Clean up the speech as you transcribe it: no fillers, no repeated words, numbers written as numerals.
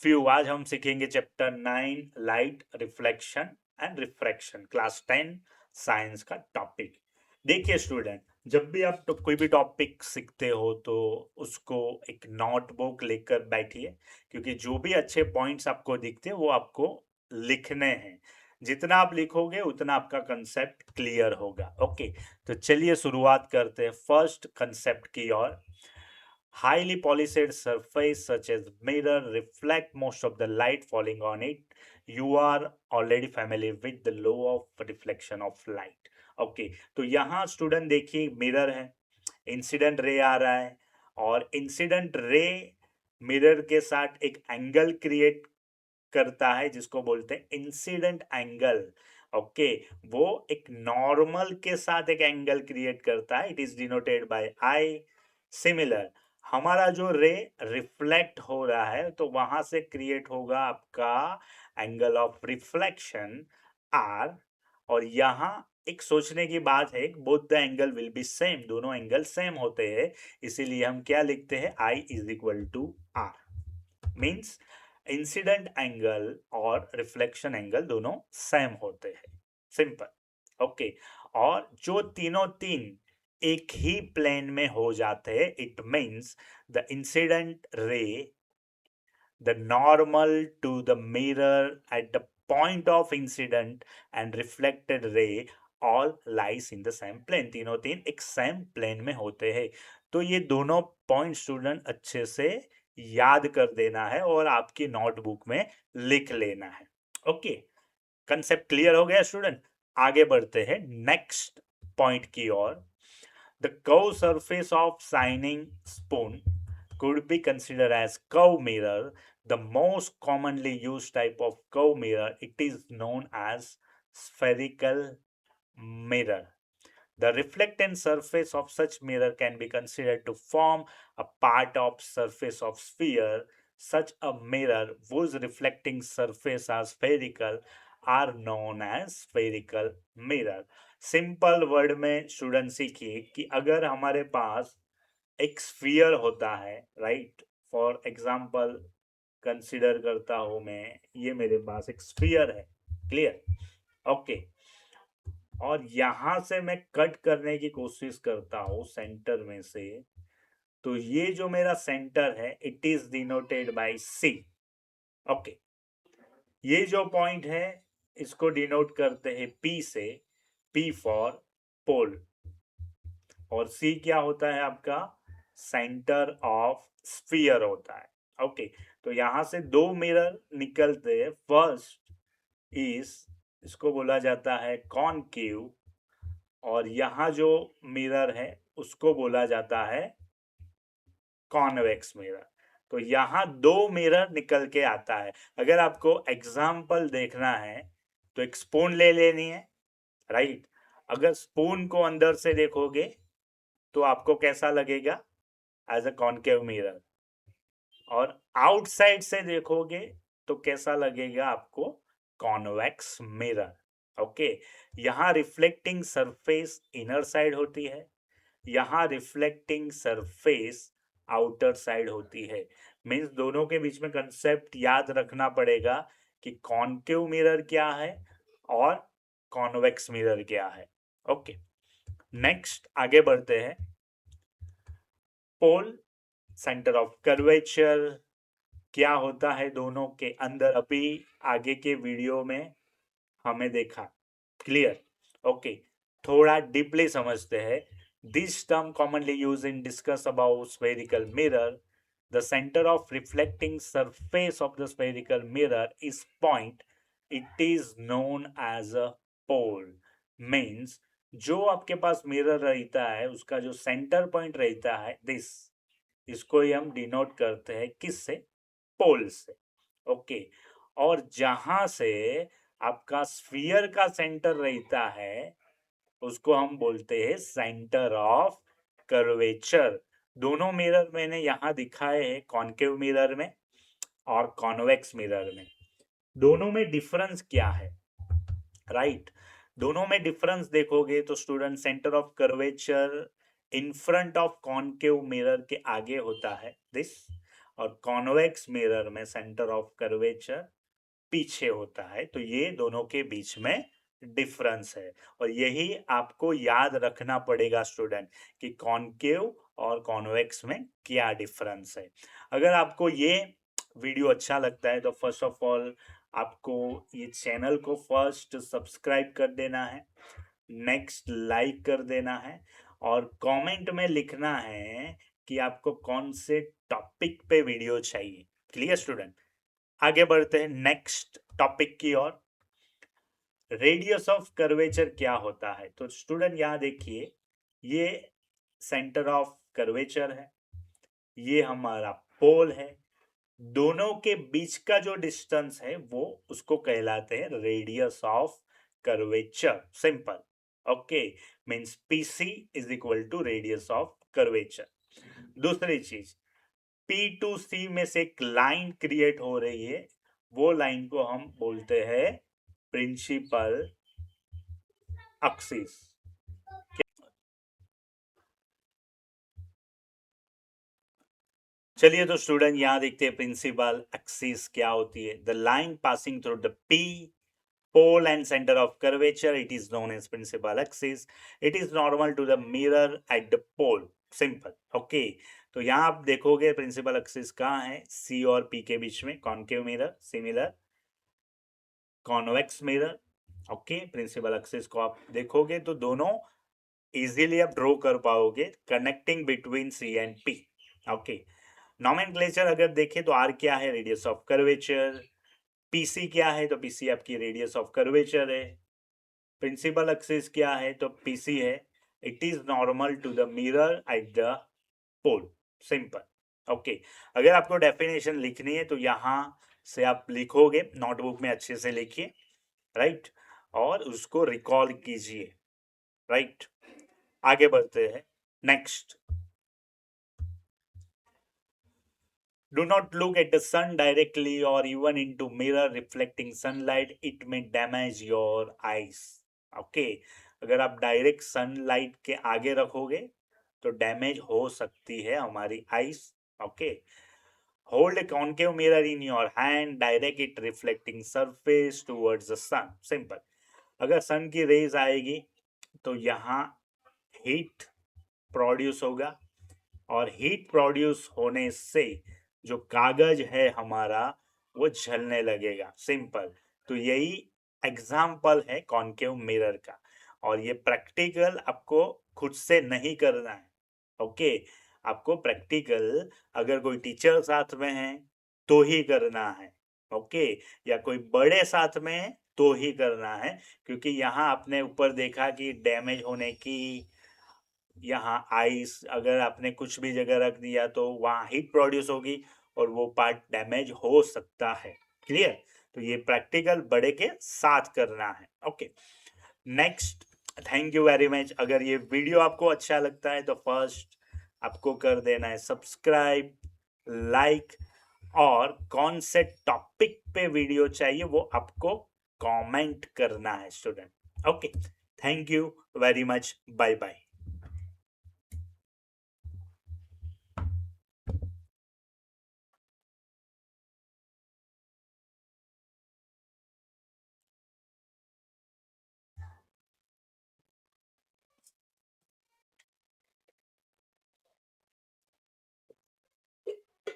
Few. आज हम सीखेंगे chapter 9 light reflection and refraction, class 10 science का टॉपिक। देखिए स्टूडेंट, जब भी आप तो कोई भी टॉपिक सीखते हो तो उसको एक नोटबुक लेकर बैठिए, क्योंकि जो भी अच्छे पॉइंट्स आपको दिखते हैं वो आपको लिखने हैं। जितना आप लिखोगे उतना आपका कंसेप्ट क्लियर होगा। ओके, तो चलिए शुरुआत करते हैं फर्स्ट कंसेप्ट की ओर। Highly polished surface such as mirror reflect most of the light falling on it. You are already familiar with the law of reflection of light. Okay, तो यहाँ student देखिए मिरर है, इंसिडेंट रे आ रहा है और incident ray mirror के साथ एक एंगल क्रिएट करता है जिसको बोलते हैं इंसिडेंट एंगल। ओके, वो एक नॉर्मल के साथ एक एंगल क्रिएट करता है। It is denoted bye I. Similar, हमारा जो रे रिफ्लेक्ट हो रहा है तो वहां से क्रिएट होगा आपका एंगल ऑफ रिफ्लेक्शन आर। और यहाँ एक सोचने की बात है, both the angle will be same, दोनों एंगल सेम होते हैं, इसीलिए हम क्या लिखते हैं, I is equal to R. Means incident angle और रिफ्लेक्शन एंगल दोनों सेम होते हैं। सिंपल। ओके, और जो तीनों तीन एक ही प्लेन में हो जाते हैं, it means the incident ray, the normal to the mirror at the point of incident and reflected ray all lies in the same plane. तीनों तीन एक सेम प्लेन में होते हैं। तो ये दोनों पॉइंट स्टूडेंट अच्छे से याद कर देना है और आपकी नोटबुक में लिख लेना है। ओके, कंसेप्ट क्लियर हो गया स्टूडेंट? आगे बढ़ते हैं नेक्स्ट पॉइंट की ओर। The curve surface of shining spoon could be considered as curve mirror. The most commonly used type of curve mirror, it is known as spherical mirror. The reflectant surface of such mirror can be considered to form a part of surface of sphere. Such a mirror whose reflecting surface are spherical are known as spherical mirror. Simple word में student सीखिए कि अगर हमारे पास एक sphere होता है, right, for example consider करता हूं मैं, ये मेरे पास एक स्फीयर है। क्लियर? ओके, और यहां से मैं कट करने की कोशिश करता हूं सेंटर में से, तो ये जो मेरा सेंटर है it is denoted by C. Okay, ये जो पॉइंट है इसको डिनोट करते हैं पी से, पी फॉर पोल, और सी क्या होता है आपका, सेंटर ऑफ स्फीयर होता है। ओके, तो यहां से दो मिरर निकलते हैं। फर्स्ट इज, इसको बोला जाता है कॉनकेव, और यहाँ जो मिरर है उसको बोला जाता है कॉन्वेक्स मिरर। तो यहाँ दो मिरर निकल के आता है। अगर आपको एग्जाम्पल देखना है तो एक स्पून ले लेनी है, राइट। अगर स्पून को अंदर से देखोगे तो आपको कैसा लगेगा, एज अ कॉनकेव मिरर, और आउटसाइड से देखोगे तो कैसा लगेगा आपको, कॉन्वेक्स मिरर। ओके, यहाँ रिफ्लेक्टिंग सरफेस इनर साइड होती है, यहाँ रिफ्लेक्टिंग सरफेस आउटर साइड होती है। मीन्स दोनों के बीच में कंसेप्ट याद रखना पड़ेगा कि कॉनकेव मिरर क्या है और कॉन्वेक्स मिरर क्या है। ओके, नेक्स्ट आगे बढ़ते हैं। पोल, सेंटर ऑफ कर्वेचर, क्या होता है दोनों के अंदर, अभी आगे के वीडियो में हमें देखा। क्लियर? ओके, थोड़ा डीपली समझते हैं। This term commonly use in discuss about spherical mirror. The center of reflecting surface of the spherical mirror is point, it is known as a pole. Means जो आपके पास mirror रहता है उसका जो centre point रहता है, दिस, इसको ही हम डिनोट करते हैं किससे, पोल से। ओके, और जहां से आपका स्फीयर का सेंटर रहता है उसको हम बोलते हैं सेंटर ऑफ कर्वेचर। दोनों मिरर मैंने यहां दिखाए हैं, कॉनकेव मिरर में और कॉन्वेक्स मिरर में। दोनों में डिफरेंस क्या है, राइट? दोनों में डिफरेंस देखोगे तो student, centre of curvature in front of concave mirror के आगे होता है, दिस, और कॉन्वेक्स मिरर में सेंटर ऑफ कर्वेचर पीछे होता है। तो ये दोनों के बीच में डिफरेंस है और यही आपको याद रखना पड़ेगा स्टूडेंट कि कॉनकेव और कॉन्वेक्स में क्या डिफरेंस है। अगर आपको ये वीडियो अच्छा लगता है तो फर्स्ट ऑफ ऑल आपको ये चैनल को फर्स्ट सब्सक्राइब कर देना है, नेक्स्ट लाइक कर देना है और कमेंट में लिखना है कि आपको कौन से टॉपिक पे वीडियो चाहिए। Clear student? आगे बढ़ते हैं नेक्स्ट टॉपिक की ओर। रेडियस ऑफ कर्वेचर क्या होता है? तो स्टूडेंट यहाँ देखिए, ये सेंटर ऑफ कर्वेचर है, ये हमारा पोल है, दोनों के बीच का जो डिस्टेंस है वो उसको कहलाते हैं radius of curvature. Simple. Okay, means PC is equal to radius of curvature. दूसरी चीज, पी टू सी में से एक लाइन क्रिएट हो रही है, वो लाइन को हम बोलते हैं प्रिंसिपल एक्सिस। चलिए तो स्टूडेंट यहां देखते हैं प्रिंसिपल एक्सिस क्या होती है। The line passing through the P pole and center of curvature, it is known as principal axis. It is normal to the mirror at the pole. Simple. Okay, तो यहाँ आप देखोगे प्रिंसिपल एक्सिस कहाँ है? सी और पी के बीच में concave mirror, similar convex mirror. Okay, principal axis को आप देखोगे तो दोनों इजीली आप ड्रॉ कर पाओगे, connecting between C and P. Okay, nomenclature अगर देखें तो आर क्या है? Radius of curvature. पीसी क्या है? तो पीसी आपकी रेडियस ऑफ कर्वेचर है। प्रिंसिपल एक्सिस क्या है? तो पीसी है। It is normal to the mirror at the pole. Simple. Okay, अगर आपको डेफिनेशन लिखनी है तो यहां से आप लिखोगे, नोटबुक में अच्छे से लिखिए, राइट, और उसको रिकॉल कीजिए, राइट। आगे बढ़ते हैं next. Do not look at the sun directly or even into mirror reflecting sunlight. It may damage your eyes. Okay, अगर आप डायरेक्ट सनलाइट के आगे रखोगे तो डैमेज हो सकती है हमारी eyes. Okay, hold a concave mirror in your hand, direct it reflecting surface towards the sun. Simple. अगर सन की रेज आएगी तो यहाँ हीट प्रोड्यूस होगा और हीट प्रोड्यूस होने से जो कागज है हमारा वो जलने लगेगा। सिंपल। तो यही एग्जाम्पल है कॉनकेव मिरर का और ये प्रैक्टिकल आपको खुद से नहीं करना है। ओके, आपको प्रैक्टिकल अगर कोई टीचर साथ में है तो ही करना है। ओके, या कोई बड़े साथ में है तो ही करना है, क्योंकि यहाँ आपने ऊपर देखा कि डैमेज होने की, यहाँ आइस अगर आपने कुछ भी जगह रख दिया तो वहाँ हीट प्रोड्यूस होगी और वो पार्ट डैमेज हो सकता है। क्लियर? तो ये प्रैक्टिकल बड़े के साथ करना है। Okay, next. Thank you very much. अगर ये वीडियो आपको अच्छा लगता है तो फर्स्ट आपको कर देना है सब्सक्राइब, लाइक, और कौन से टॉपिक पे वीडियो चाहिए वो आपको कमेंट करना है student. Okay, thank you very much. Bye bye.